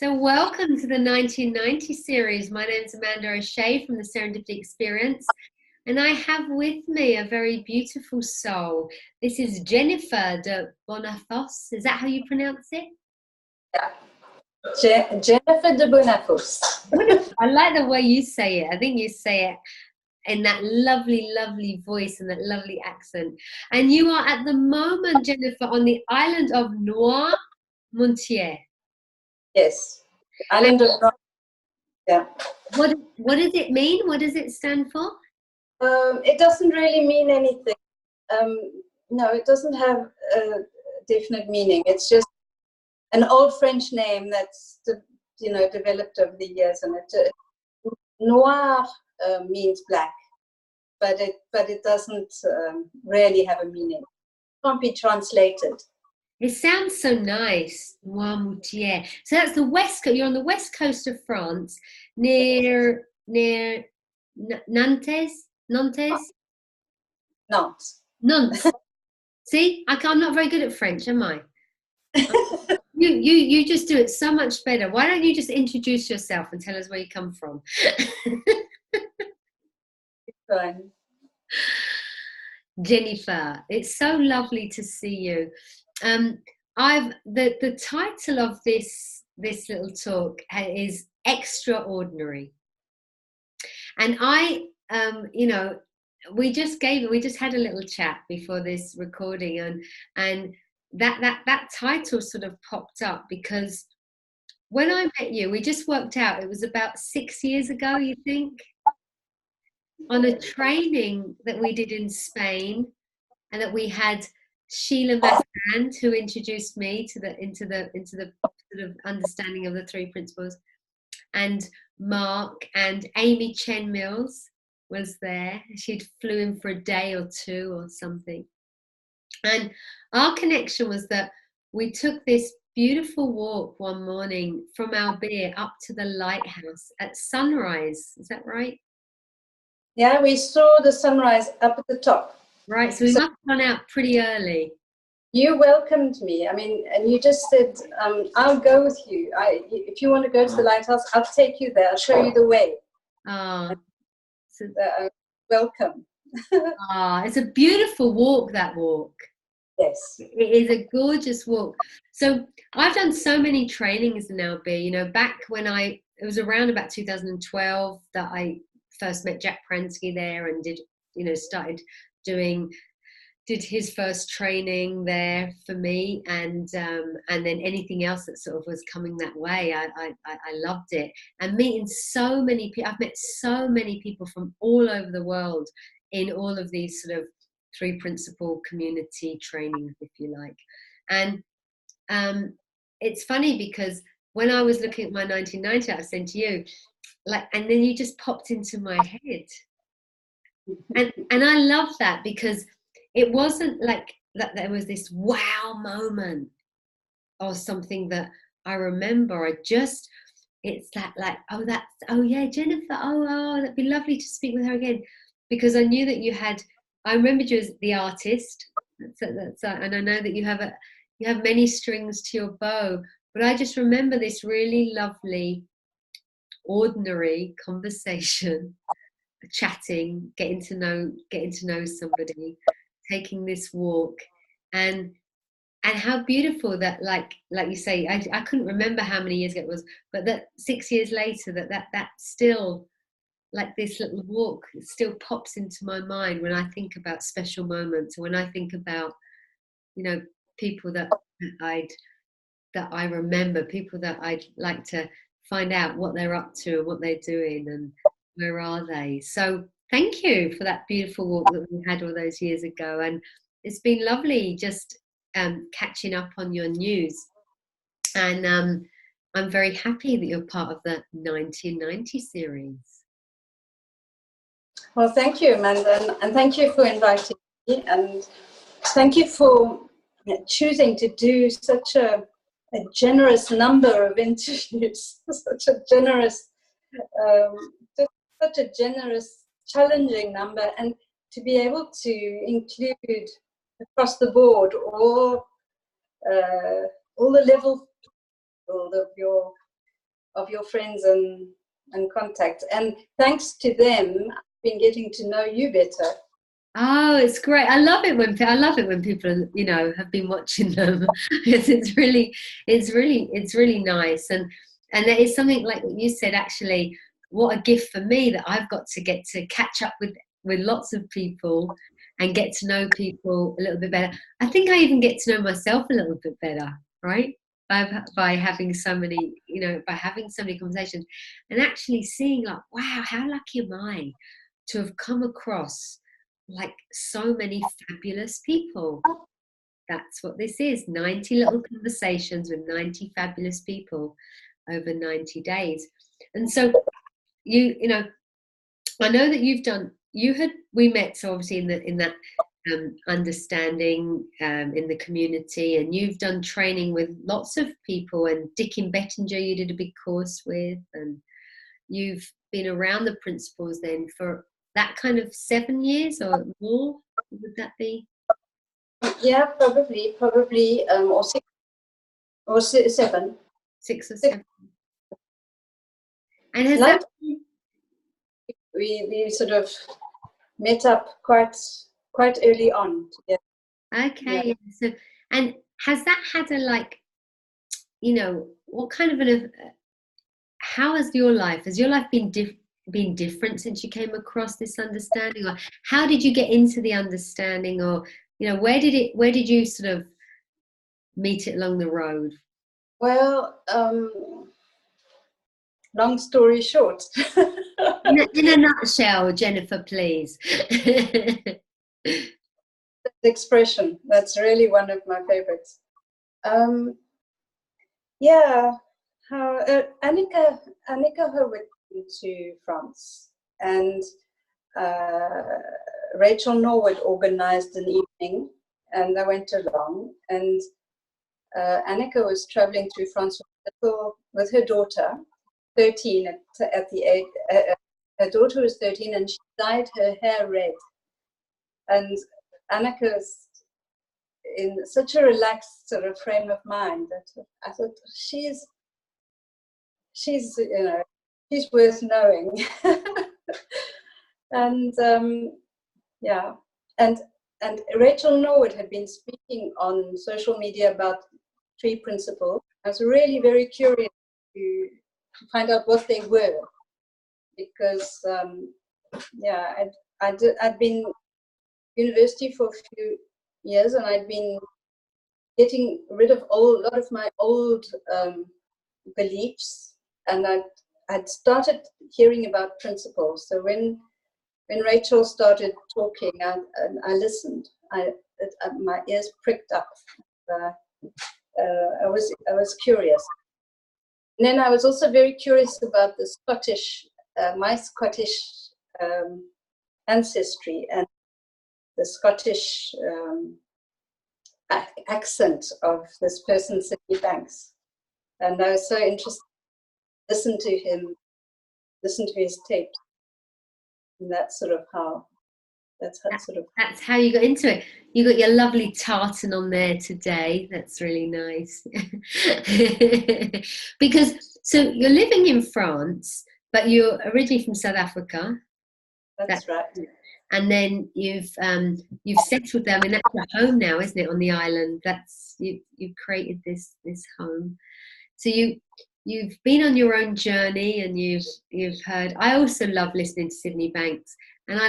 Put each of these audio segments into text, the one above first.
So welcome to the 1990 series. My name is Amanda O'Shea from the Serendipity Experience, and I have with me a very beautiful soul. This is Jennifer de Bonnafos. Is that how you pronounce it? Yeah. Jennifer de Bonnafos. I like the way you say it. I think you say it in that lovely, lovely voice and that lovely accent. And you are at the moment, Jennifer, on the island of Noirmoutier. Yes, island of yeah. What does it mean? What does it stand for? It doesn't really mean anything. No, it doesn't have a definite meaning. It's just an old French name that's developed over the years, and noir means black, but it doesn't really have a meaning. It can't be translated. It sounds so nice, Noirmoutier. So that's the west coast. You're on the west coast of France, near Nantes. Nantes. Nantes. See, I'm not very good at French, am I? You just do it so much better. Why don't you just introduce yourself and tell us where you come from? Fine. Jennifer, it's so lovely to see you. The title of this little talk is Extraordinary, and we just had a little chat before this recording, and that title sort of popped up because when I met you, we just worked out it was about 6 years ago, you think, on a training that we did in Spain, and that we had Sheila Massand, who introduced me into the sort of understanding of the three principles, and Mark and Amy Chen Mills was there. She'd flew in for a day or two or something, and our connection was that we took this beautiful walk one morning from Albert up to the lighthouse at sunrise. Is that right? Yeah, we saw the sunrise up at the top. Right, so we must have gone out pretty early. You welcomed me. I mean, and you just said, I'll go with you. If you want to go to the lighthouse, I'll take you there. I'll show you the way. So, welcome. it's a beautiful walk, that walk. Yes. It is a gorgeous walk. So I've done so many trainings in LB, back when it was around about 2012 that I first met Jack Pransky there and started did his first training there for me, and then anything else that sort of was coming that way, I loved it. And meeting so many people, I've met so many people from all over the world in all of these sort of three principle community trainings, if you like. And it's funny because when I was looking at my 1990, I was saying to you, and then you just popped into my head. And I love that because it wasn't like that there was this wow moment or something that I remember. It's oh yeah, Jennifer, oh that'd be lovely to speak with her again, because I knew that I remembered you as the artist, and I know that you have many strings to your bow, but I just remember this really lovely ordinary conversation, chatting, getting to know somebody, taking this walk, and how beautiful that, like you say, I couldn't remember how many years ago it was, but that 6 years later that still, like this little walk, it still pops into my mind when I think about special moments, when I think about people that I remember, people that I'd like to find out what they're up to and what they're doing and where are they. So thank you for that beautiful walk that we had all those years ago, and it's been lovely just catching up on your news, and I'm very happy that you're part of the 1990 series. Well, thank you, Amanda, and thank you for inviting me, and thank you for choosing to do such a generous number of interviews, such a generous, challenging number, and to be able to include across the board all the level of your of your friends and contacts. And thanks to them, I've been getting to know you better. Oh, it's great. I love it when people, you know, have been watching them. It's really nice. And there is something like what you said, actually, what a gift for me that I've got to get to catch up with lots of people and get to know people a little bit better. I think I even get to know myself a little bit better, right? By having so many, you know, by having so many conversations and actually seeing like, wow, how lucky am I to have come across like so many fabulous people. That's what this is, 90 little conversations with 90 fabulous people over 90 days. And so you know, I know that we met, so obviously in that understanding in the community, and you've done training with lots of people, and Dickin Bettinger you did a big course with, and you've been around the principles then for that kind of 7 years or more, would that be? Yeah, probably, or 7. 6 or 7. And has Like that we sort of met up quite early on together. okay? Yeah. So, and has that had a, like, you know, what kind of how has your life been different since you came across this understanding, or how did you get into the understanding, or, you know, where did you sort of meet it along the road? Well, long story short. In a nutshell, Jennifer, please. Expression, that's really one of my favorites. Yeah, how Annika Herwick came to France, and Rachel Norwood organized an evening, and I went along, and Annika was traveling through France with her daughter, 13 at the age. Her daughter was 13, and she dyed her hair red. And Annika was in such a relaxed sort of frame of mind that I thought she's you know, she's worth knowing. And yeah, and Rachel Norwood had been speaking on social media about 3 principles. I was really very curious to find out what they were, because yeah, I'd been university for a few years, and I'd been getting rid of a lot of my old beliefs, and I'd started hearing about principles. So when Rachel started talking, I listened. My ears pricked up. I was curious. And then I was also very curious about the my Scottish ancestry, and the Scottish accent of this person, Sydney Banks. And I was so interested to listen to him, listen to his tapes. And that's sort of how that's how you got into it. You got your lovely tartan on there today. That's really nice. Because so you're living in France, but you're originally from South Africa. That's right. And then you've settled there. I mean, that's your home now, isn't it? On the island. That's you've created this home. So you've been on your own journey, and you've heard. I also love listening to Sydney Banks, and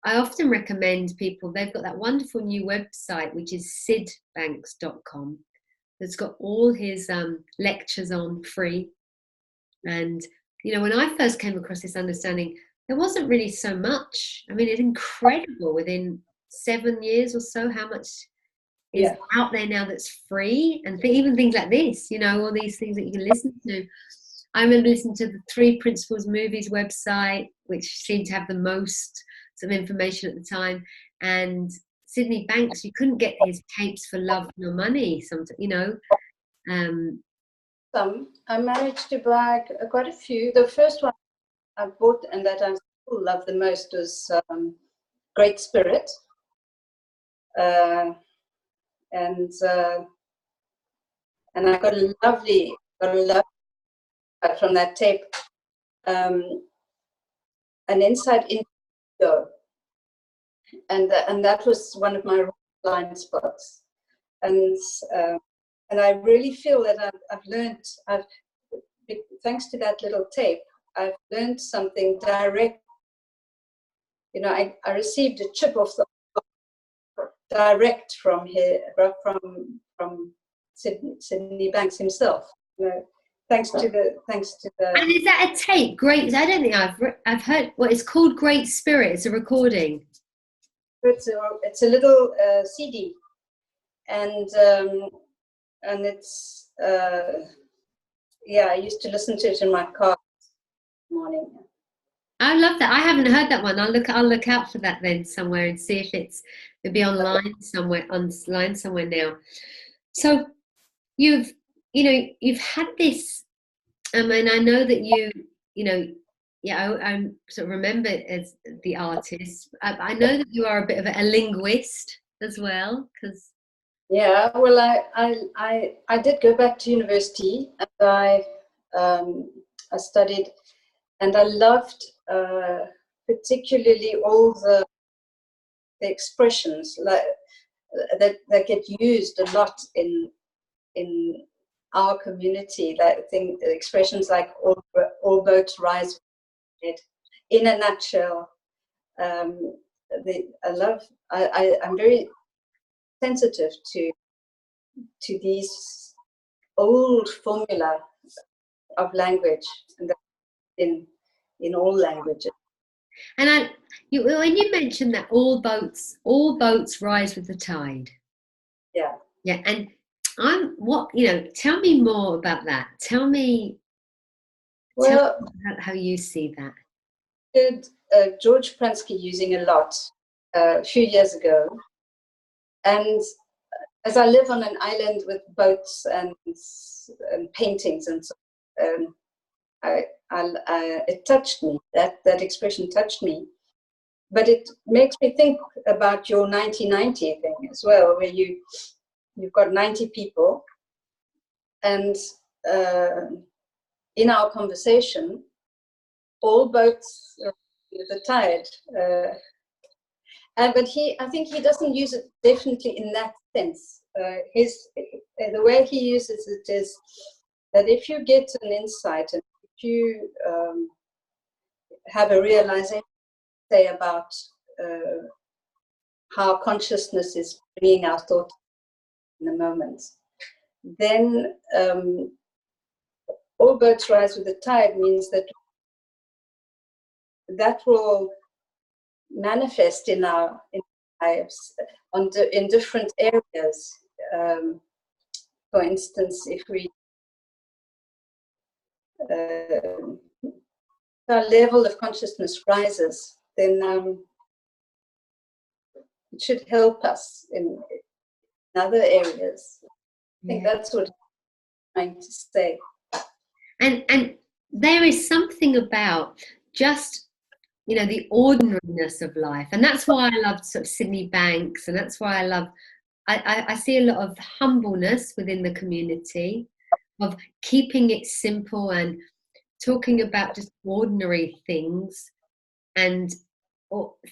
I often recommend people, they've got that wonderful new website, which is sidbanks.com. That's got all his lectures on free. And, you know, when I first came across this understanding, there wasn't really so much. I mean, it's incredible within 7 years or so how much is out there now that's free. And even things like this, you know, all these things that you can listen to. I remember listening to the 3 Principles Movies website, which seemed to have the most some information at the time, and Sydney Banks, you couldn't get his tapes for love nor money. Sometimes, you know. I managed to buy quite a few. The first one I bought and that I still love the most was Great Spirit, and I got a lovely from that tape, an insight into ego, and that was one of my blind spots, and I really feel that I've learned, thanks to that little tape, I've learned something direct. You know, I received a chip off the direct from here, from Sydney Banks himself. You know, thanks to the. And is that a tape? Great. I don't think I've heard. Well, it's called Great Spirit. It's a recording. It's a little CD, and it's yeah. I used to listen to it in my car this morning. I love that. I haven't heard that one. I'll look out for that then somewhere and see if it'll be online somewhere now. So you've had this, and I know that I sort of remember as the artist. I know that you are a bit of a linguist as well, because yeah. Well, I did go back to university, and I studied, and I loved particularly all the expressions that get used a lot in our community. That thing, expressions like all boats rise. In a nutshell, I'm very sensitive to these old formula of language, and in all languages. And when you mentioned that all boats rise with the tide. Yeah. Yeah, and tell me more about that. Tell me how you see that. Did George Pransky using a lot a few years ago, and as I live on an island with boats and paintings and so, it touched me. That expression touched me, but it makes me think about your 1990 thing as well, where you've got 90 people, and in our conversation, all boats the tide. But I think he doesn't use it definitely in that sense. The way he uses it is that if you get an insight, and if you have a realization, say, about how consciousness is bringing our thought in the moment, then all boats rise with the tide means that will manifest in our lives in different areas. For instance, if we our level of consciousness rises, then it should help us in other areas. I think that's what I'm trying to say. And there is something about just the ordinariness of life, and that's why I love sort of Sydney Banks, and that's why I see a lot of humbleness within the community, of keeping it simple and talking about just ordinary things, and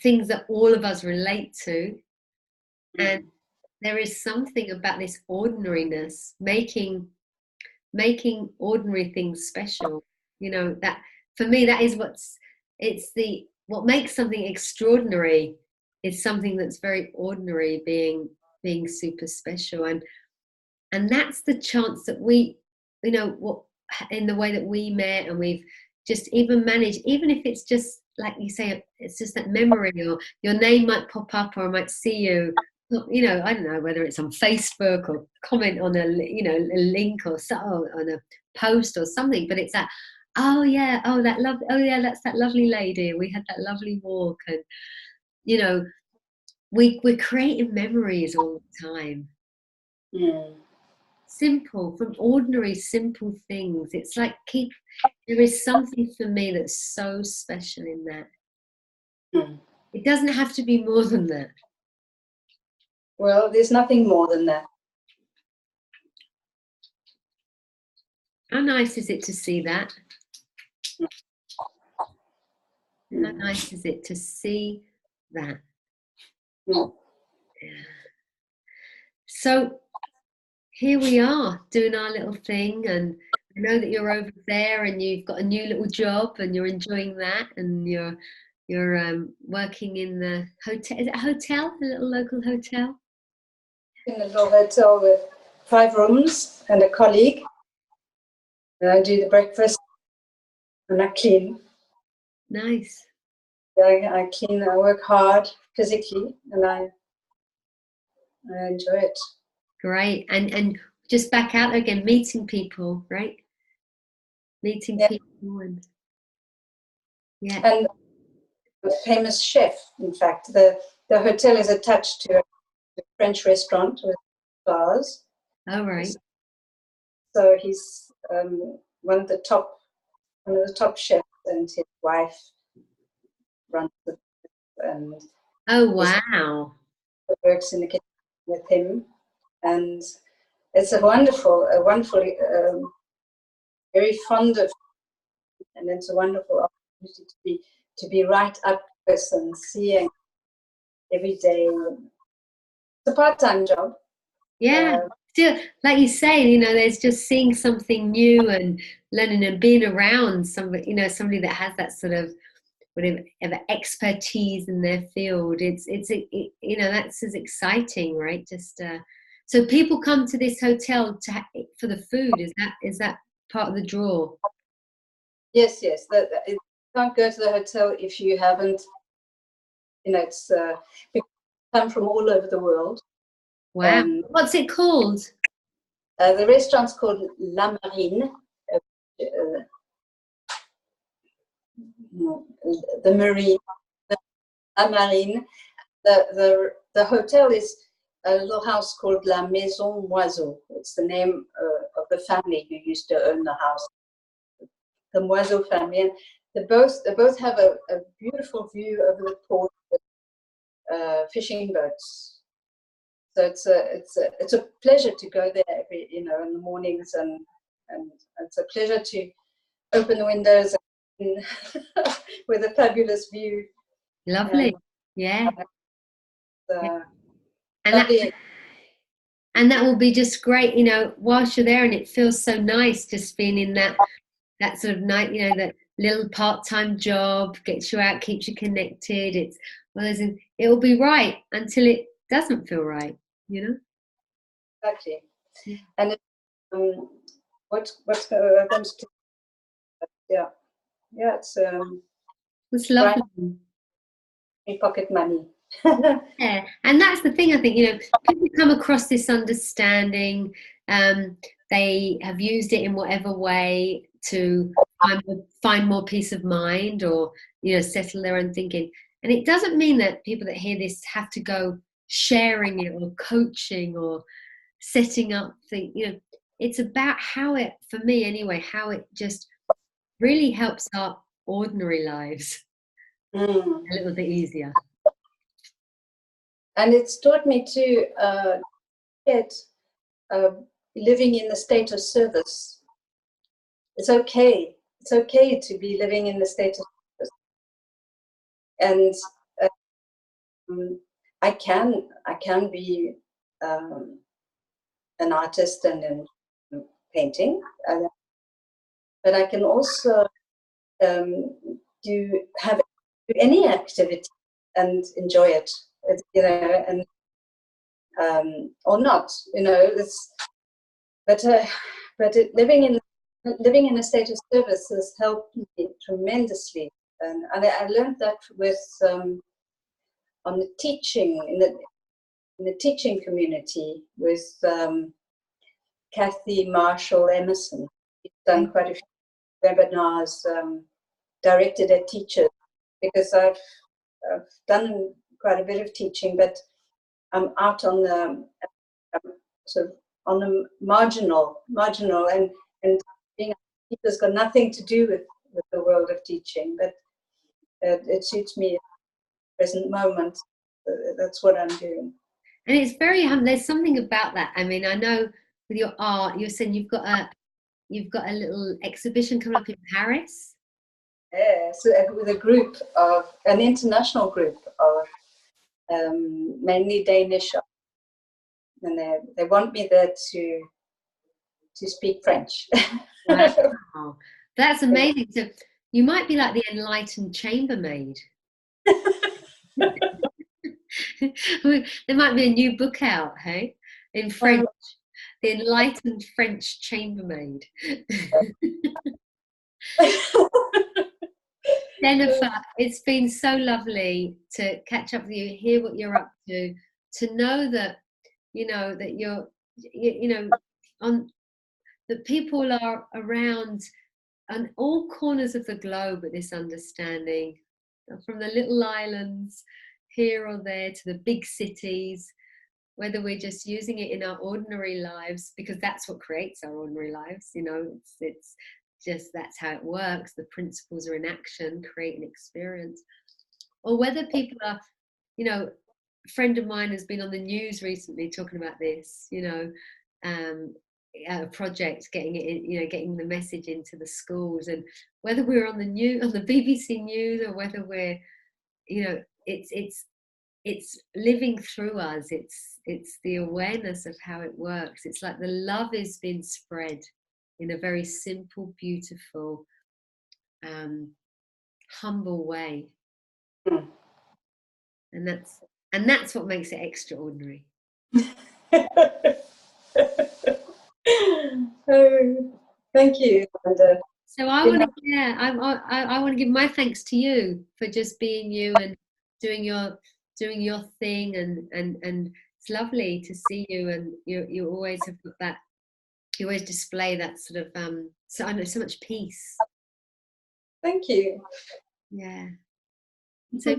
things that all of us relate to. And there is something about this ordinariness, making ordinary things special. That for me, that is what makes something extraordinary is something that's very ordinary being super special. And that's the chance that we, in the way that we met, and we've just even managed, even if it's just like you say, it's just that memory, or your name might pop up, or I might see you, I don't know whether it's on Facebook or comment on a link or so, on a post or something, but it's that, oh yeah, that's that lovely lady, we had that lovely walk, and we're creating memories all the time. Simple, from ordinary simple things. It's like there is something for me that's so special in that. It doesn't have to be more than that. Well, there's nothing more than that. How nice is it to see that? How Mm. nice is it to see that? Mm. So here we are doing our little thing, and I know that you're over there and you've got a new little job and you're enjoying that, and you're working in the hotel. Is it a hotel? A little local hotel? In a little hotel with 5 rooms and a colleague. And I do the breakfast and I clean. Nice. I clean, I work hard physically, and I enjoy it. Great. And just back out again, meeting people, right? Meeting Yeah. people and yeah. And a famous chef, in fact. The hotel is attached to a French restaurant with bars. All right. So he's one of the top chefs, and his wife runs it and Oh wow. works in the kitchen with him. And it's a wonderful, very fond of, and it's a wonderful opportunity to be right up close and seeing every day. It's a part-time job. Yeah. Still, like you say, there's just seeing something new and learning and being around somebody, somebody that has that sort of whatever expertise in their field. That's as exciting, right? Just so people come to this hotel for the food. Is that part of the draw? Yes. You can't go to the hotel if you haven't. It's people come from all over the world. Wow. What's it called? The restaurant's called La Marine. The Marine. La Marine. The hotel is a little house called La Maison Moiseau. It's the name of the family who used to own the house, the Moiseau family. And they both have a beautiful view over the port with fishing boats. So it's a pleasure to go there every, in the mornings, and it's a pleasure to open the windows and with a fabulous view. Lovely. Yeah. Yeah. And that will be just great, whilst you're there, and it feels so nice just being in that sort of night, that little part-time job gets you out, keeps you connected. It's well, it will be right until it doesn't feel right, Exactly. Yeah. And what's comes to yeah, It's lovely. Pocket money. Yeah, and that's the thing. I think people come across this understanding. They have used it in whatever way to find more peace of mind, or settle their own thinking. And it doesn't mean that people that hear this have to go sharing it or coaching or setting up things. It's about how it, for me anyway, how it just really helps our ordinary lives a little bit easier. And it's taught me to get living in the state of service. It's okay. It's okay to be living in the state of service. And I can be an artist and in painting, but I can also do any activity and enjoy it, and or not, living in a state of service has helped me tremendously, and I learned that with on the teaching in the teaching community with Kathy Marshall Emerson. She's done quite a few webinars directed at teachers, because I've done quite a bit of teaching, but I'm out on the sort of on the marginal, and being a teacher's got nothing to do with the world of teaching, but it suits me at the present moment. That's what I'm doing. And it's very there's something about that. I mean, I know with your art, you're saying you've got you've got a little exhibition coming up in Paris. Yeah, so with a group of an international group of mainly Danish, and they want me there to speak French. Wow, that's amazing. So you might be like the enlightened chambermaid. There might be a new book out, hey, in French. The enlightened French chambermaid. Jennifer, it's been so lovely to catch up with you, hear what you're up to know that, you know, that you know, on that people are around on all corners of the globe with this understanding, from the little islands here or there to the big cities, whether we're just using it in our ordinary lives, because that's what creates our ordinary lives, you know, it's just, that's how it works. The principles are in action, create an experience. Or whether people are, you know, a friend of mine has been on the news recently talking about this, you know, a project, getting it in, you know, getting the message into the schools, and whether we're on the news, on the BBC News, or whether we're, you know, it's living through us. It's the awareness of how it works. It's like the love is being spread in a very simple, beautiful, humble way, and that's what makes it extraordinary. Oh, thank you. So I want to, yeah, I want to give my thanks to you for just being you and doing your thing, and it's lovely to see you, and you always have got that, you always display that sort of so I know so much peace. Thank you. Yeah. So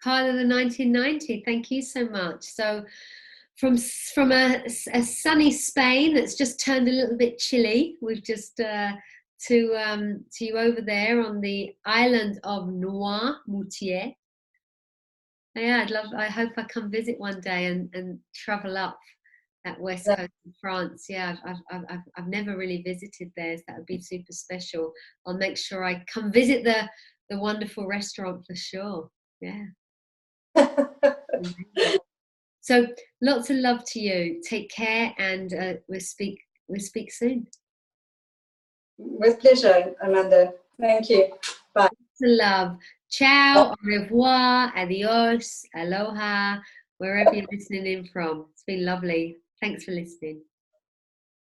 part of the 1990. Thank you so much. So from a sunny Spain that's just turned a little bit chilly, we've just to you over there on the island of Noirmoutier. Yeah, I hope I come visit one day and travel up that west coast of France. Yeah, I've never really visited there, so that would be super special. I'll make sure I come visit the wonderful restaurant for sure. Yeah. So lots of love to you. Take care, and we'll speak soon. With pleasure, Amanda. Thank you. Bye. Lots of love. Ciao, au revoir, adios, aloha, wherever you're listening in from. It's been lovely. Thanks for listening.